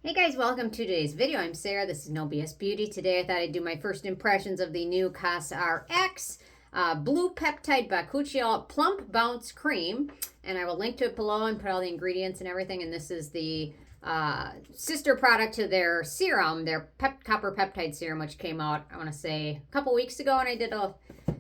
Hey guys, welcome to today's video. I'm Sarah. This is No BS Beauty. Today I thought I'd do my first impressions of the new Cosrx Blue Peptide Bakuchiol Plump Bounce Cream. And I will link to it below and put all the ingredients and everything. And this is the sister product to their serum, their copper peptide serum, which came out, I want to say, a couple weeks ago. And I did a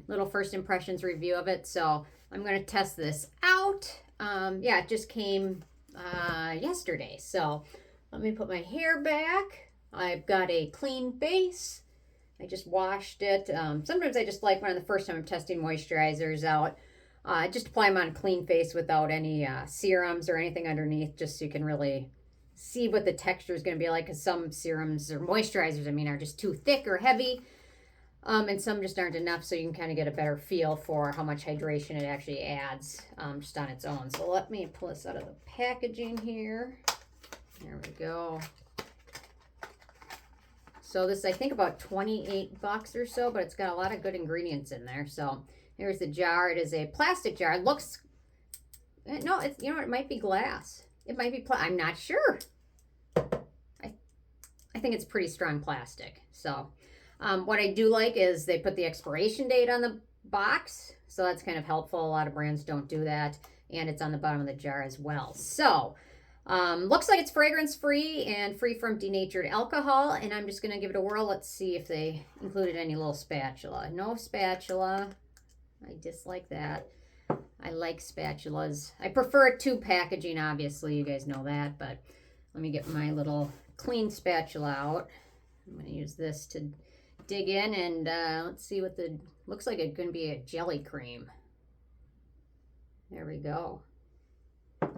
little first impressions review of it. So I'm going to test this out. Yeah, it just came yesterday. So let me put my hair back. I've got a clean face. I just washed it. Sometimes I just like when the first time I'm testing moisturizers out, just apply them on a clean face without any serums or anything underneath, just so you can really see what the texture is going to be like. Because some serums or moisturizers, are just too thick or heavy. And some just aren't enough, so you can kind of get a better feel for how much hydration it actually adds just on its own. So let me pull this out of the packaging here. There we go. So this is, I think, about 28 bucks or so, but it's got a lot of good ingredients in there. So here's the jar. It is a plastic jar. It looks, no, it's, it might be glass. It might be, I'm not sure. I think it's pretty strong plastic. So what I do like is they put the expiration date on the box. So that's kind of helpful. A lot of brands don't do that. And it's on the bottom of the jar as well. So looks like it's fragrance free and free from denatured alcohol, and I'm just going to give it a whirl. Let's see if they included any little spatula. No spatula. I dislike that. I like spatulas. I prefer tube packaging, obviously. You guys know that, but let me get my little clean spatula out. I'm going to use this to dig in, and let's see what the, looks like it's going to be a jelly cream. There we go.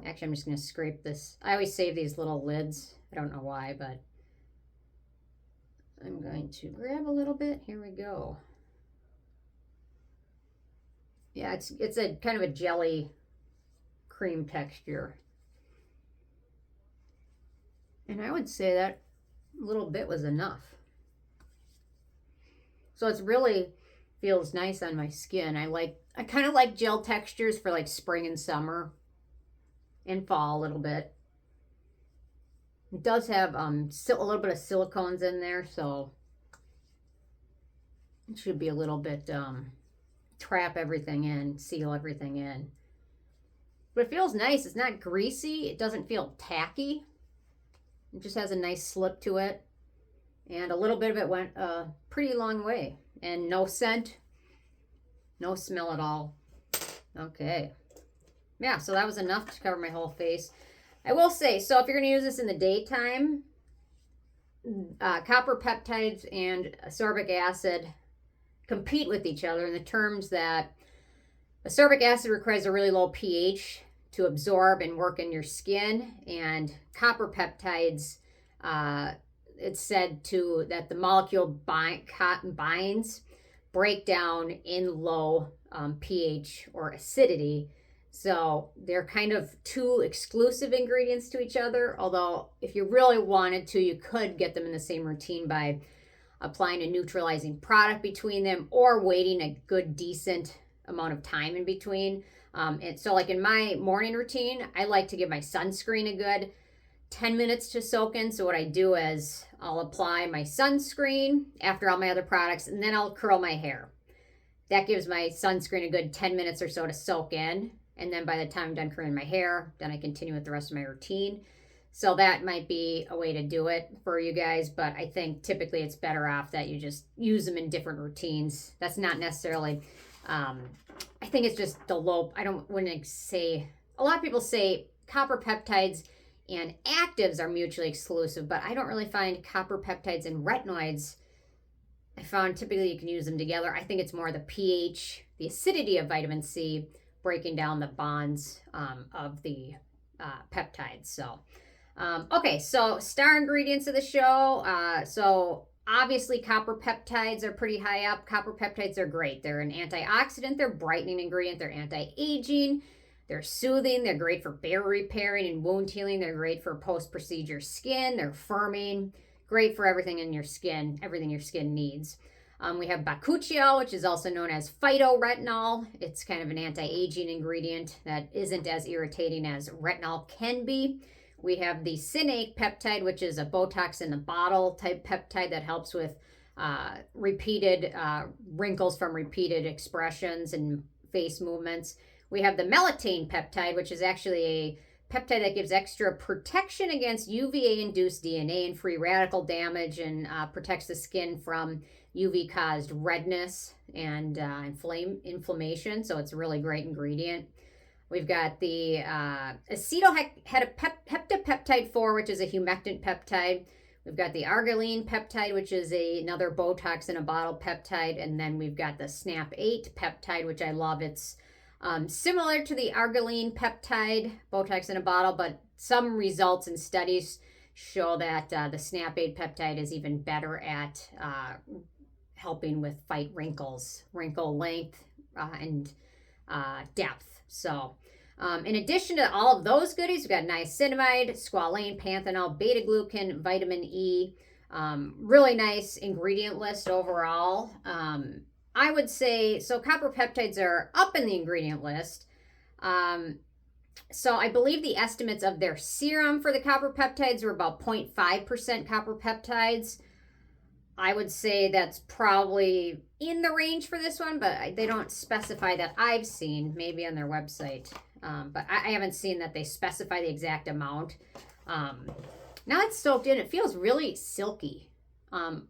Actually, I'm just going to scrape this. I always save these little lids. I don't know why, but I'm going to grab a little bit. Here we go. Yeah, it's a kind of a jelly cream texture. And I would say that little bit was enough. So it's really feels nice on my skin. I kind of like gel textures for like spring and summer. And fall a little bit. It does have a little bit of silicones in there, so it should be a little bit trap everything in, seal everything in. But it feels nice. It's not greasy. It doesn't feel tacky. It just has a nice slip to it, and a little bit of it went a pretty long way. And no scent, no smell at all. Okay. Yeah, so that was enough to cover my whole face. I will say, so if you're going to use this in the daytime, copper peptides and ascorbic acid compete with each other in the terms that ascorbic acid requires a really low pH to absorb and work in your skin, and copper peptides, it's said that the molecule binds, break down in low pH or acidity. So they're kind of two exclusive ingredients to each other, although if you really wanted to, you could get them in the same routine by applying a neutralizing product between them or waiting a good, decent amount of time in between. And so like in my morning routine, I like to give my sunscreen a good 10 minutes to soak in. So what I do is I'll apply my sunscreen after all my other products, and then I'll curl my hair. That gives my sunscreen a good 10 minutes or so to soak in. And then by the time I'm done curling my hair, then I continue with the rest of my routine. So that might be a way to do it for you guys. But I think typically it's better off that you just use them in different routines. That's not necessarily, I think it's just the low, wouldn't say, a lot of people say copper peptides and actives are mutually exclusive, but I don't really find copper peptides and retinoids. I found typically you can use them together. I think it's more the pH, the acidity of vitamin C, breaking down the bonds of the peptides. So, okay, so star ingredients of the show. So obviously copper peptides are pretty high up. Copper peptides are great. They're an antioxidant, they're brightening ingredient, they're anti-aging, they're soothing, they're great for barrier repairing and wound healing, they're great for post-procedure skin, they're firming, great for everything in your skin, everything your skin needs. We have Bakuchiol, which is also known as phyto-retinol. It's kind of an anti-aging ingredient that isn't as irritating as retinol can be. We have the Syn-Ake peptide, which is a botox in a bottle type peptide that helps with repeated wrinkles from repeated expressions and face movements. We have the Melitane peptide, which is actually a peptide that gives extra protection against UVA-induced DNA and free radical damage, and protects the skin from UV-caused redness and inflammation. So it's a really great ingredient. We've got the Acetyl Heptapeptide-4, which is a humectant peptide. We've got the Argireline peptide, which is another botox in a bottle peptide. And then we've got the SNAP8 peptide, which I love. It's similar to the Argireline peptide, botox in a bottle, but some results and studies show that the SNAP8 peptide is even better at helping with fight wrinkles, wrinkle length, and depth. So in addition to all of those goodies, we've got niacinamide, squalane, panthenol, beta-glucan, vitamin E. Really nice ingredient list overall. I would say, so copper peptides are up in the ingredient list. So I believe the estimates of their serum for the copper peptides were about 0.5% copper peptides. I would say that's probably in the range for this one, but they don't specify that I've seen, maybe on their website. But I haven't seen that they specify the exact amount. Now it's soaked in. It feels really silky. I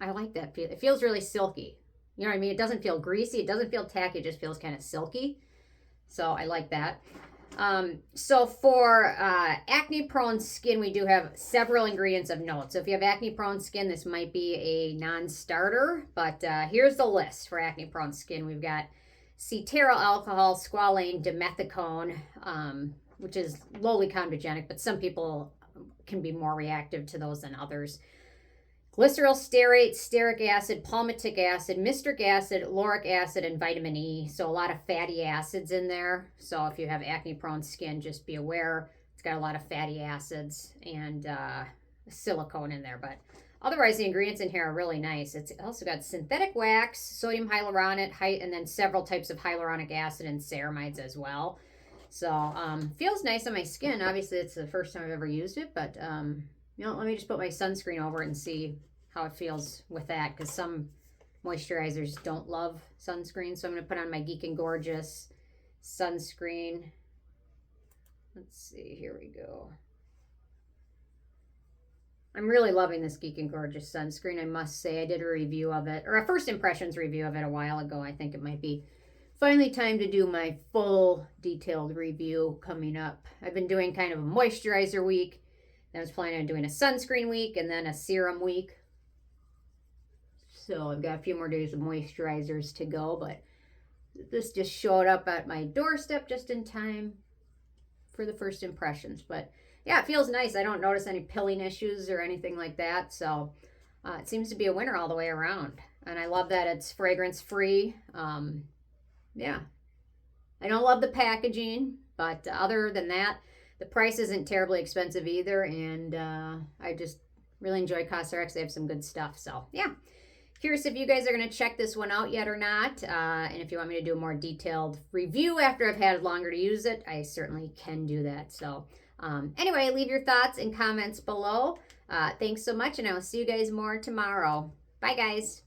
like that. It feels really silky. You know what I mean? It doesn't feel greasy. It doesn't feel tacky. It just feels kind of silky. So I like that. So for acne-prone skin, we do have several ingredients of note. So if you have acne-prone skin, this might be a non-starter. But here's the list for acne-prone skin. We've got Cetearyl alcohol, squalane, Dimethicone, which is lowly comedogenic, but some people can be more reactive to those than others. Glyceryl stearate, stearic acid, palmitic acid, mystric acid, lauric acid, and vitamin E. So a lot of fatty acids in there. So if you have acne-prone skin, just be aware. It's got a lot of fatty acids and silicone in there. But otherwise, the ingredients in here are really nice. It's also got synthetic wax, sodium hyaluronate, and then several types of hyaluronic acid and ceramides as well. So feels nice on my skin. Obviously, it's the first time I've ever used it, but let me just put my sunscreen over it and see how it feels with that, because some moisturizers don't love sunscreen. So I'm going to put on my Geek and Gorgeous sunscreen. Let's see, here we go. I'm really loving this Geek and Gorgeous sunscreen, I must say. I did a review of it, or a first impressions review of it a while ago. I think it might be finally time to do my full detailed review coming up. I've been doing kind of a moisturizer week. I was planning on doing a sunscreen week and then a serum week. So I've got a few more days of moisturizers to go, but this just showed up at my doorstep just in time for the first impressions. But yeah, it feels nice. I don't notice any pilling issues or anything like that. So it seems to be a winner all the way around. And I love that it's fragrance free. Yeah. I don't love the packaging, but other than that, the price isn't terribly expensive either, and I just really enjoy Cosrx. They have some good stuff. So, yeah. Curious if you guys are going to check this one out yet or not, and if you want me to do a more detailed review after I've had longer to use it, I certainly can do that. So, anyway, leave your thoughts and comments below. Thanks so much, and I will see you guys more tomorrow. Bye, guys.